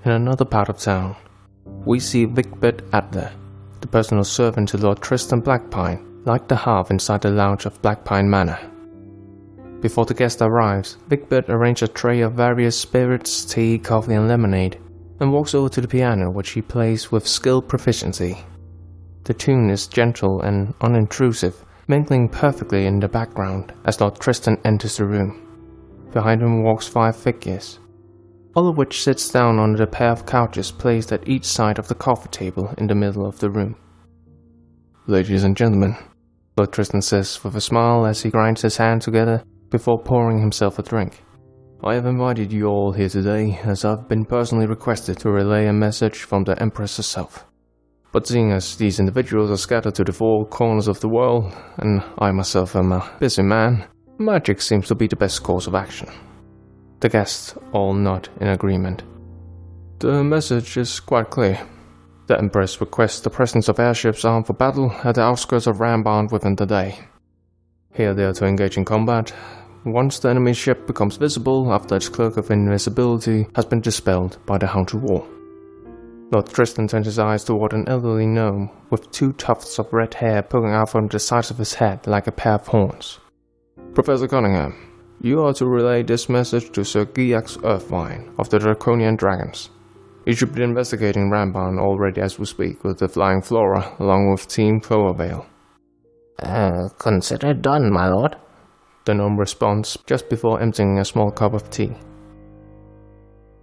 In another part of town, we see Wigbert Adler, the personal servant to Lord Tristan Blackpine, like the hearth inside the lounge of Blackpine Manor. Before the guest arrives, Wigbert arranges a tray of various spirits, tea, coffee and lemonade, and walks over to the piano, which he plays with skilled proficiency. The tune is gentle and unintrusive, mingling perfectly in the background as Lord Tristan enters the room. Behind him walks 5 figures, all of which sits down on the pair of couches placed at each side of the coffee table in the middle of the room. "Ladies and gentlemen," Lord Tristan says with a smile as he grinds his hands together before pouring himself a drink. "I have invited you all here today as I've been personally requested to relay a message from the Empress herself. But seeing as these individuals are scattered to the 4 corners of the world, and I myself am a busy man, magic seems to be the best course of action." The guests all nod in agreement. The message is quite clear. The Empress requests the presence of airships armed for battle at the outskirts of Rambarn within the day. Here they are to engage in combat once the enemy ship becomes visible after its cloak of invisibility has been dispelled by the Hound of War. Lord Tristan turns his eyes toward an elderly gnome with 2 tufts of red hair poking out from the sides of his head like a pair of horns. "Professor Cunningham, you are to relay this message to Sir Giax Earthvine of the Draconian Dragons. He should be investigating Rambarn already as we speak with the Flying Flora along with Team Clovervale." Consider it done, my lord," the gnome responds just before emptying a small cup of tea.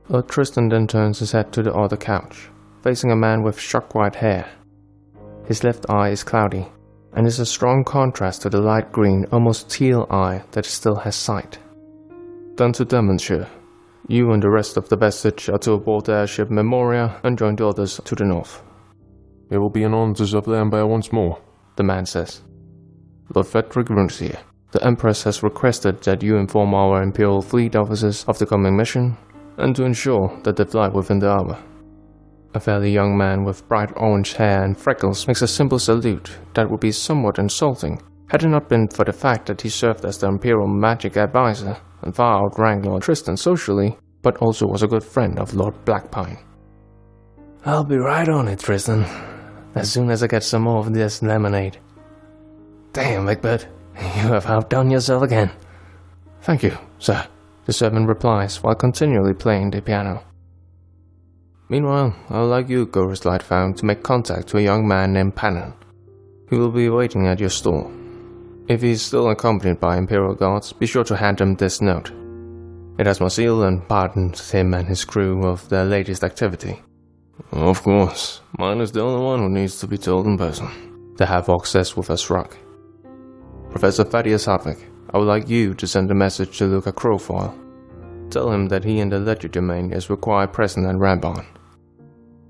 Lord Tristan then turns his head to the other couch, facing a man with shock white hair. His left eye is cloudy, and is a strong contrast to the light green, almost teal eye that still has sight. "Done to Devonshire. You and the rest of the vestige are to aboard the airship Memoria and join the others to the north." "It will be an honor to serve the Empire once more," the man says. "Lord Frederick runs here. The Empress has requested that you inform our Imperial Fleet officers of the coming mission, and to ensure that they fly within the hour." A fairly young man with bright orange hair and freckles makes a simple salute that would be somewhat insulting had it not been for the fact that he served as the Imperial Magic Advisor and far outranked Lord Tristan socially, but also was a good friend of Lord Blackpine. "I'll be right on it, Tristan, as soon as I get some more of this lemonade." "Damn, Wigbert, you have outdone yourself again." "Thank you, sir," the servant replies while continually playing the piano. Meanwhile, I would like you, Gorus Lightfound, to make contact to a young man named Pannon. He will be waiting at your store. If he is still accompanied by Imperial guards, be sure to hand him this note. It has my seal and pardons him and his crew of their latest activity. "Of course, mine is the only one who needs to be told in person," the half-orc says with a shrug. "Professor Thaddeus Hartwig, I would like you to send a message to Luca Crowfoil. Tell him that he and the legerdemain is required present at Rambarn.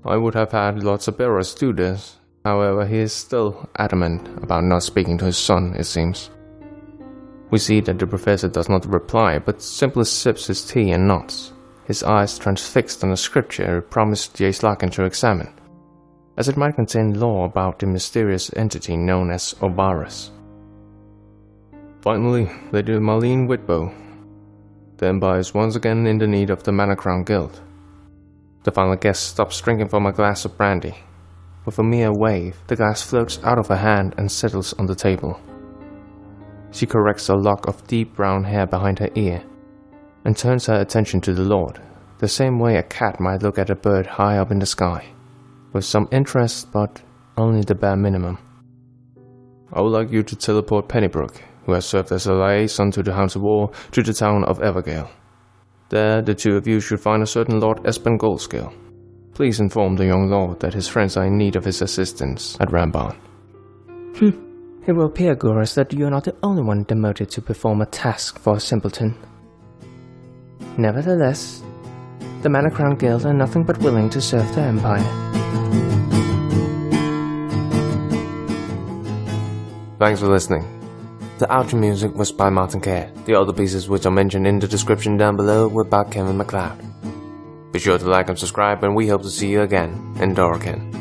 I would have had Lord Cerberus do this, however he is still adamant about not speaking to his son, it seems." We see that the professor does not reply, but simply sips his tea and nods, his eyes transfixed on a scripture he promised Jace Larkin to examine, as it might contain lore about the mysterious entity known as Obarus. Finally, Lady Marlene Whitbow. The Empire is once again in the need of the Manor Crown Guild. The final guest stops drinking from a glass of brandy. With a mere wave, the glass floats out of her hand and settles on the table. She corrects a lock of deep brown hair behind her ear, and turns her attention to the Lord, the same way a cat might look at a bird high up in the sky, with some interest but only the bare minimum. "I would like you to teleport Pennybrook, who has served as a liaison to the Hounds of War, to the town of Evergale. There, the 2 of you should find a certain Lord Espen Goldscale. Please inform the young lord that his friends are in need of his assistance at Rambarn." It will appear, Gorus, that you are not the only one demoted to perform a task for a simpleton. Nevertheless, the Manor Crown Guild are nothing but willing to serve the Empire. Thanks for listening. The outro music was by Martin Kerr. The other pieces which are mentioned in the description down below were by Kevin MacLeod. Be sure to like and subscribe, and we hope to see you again in Doraken.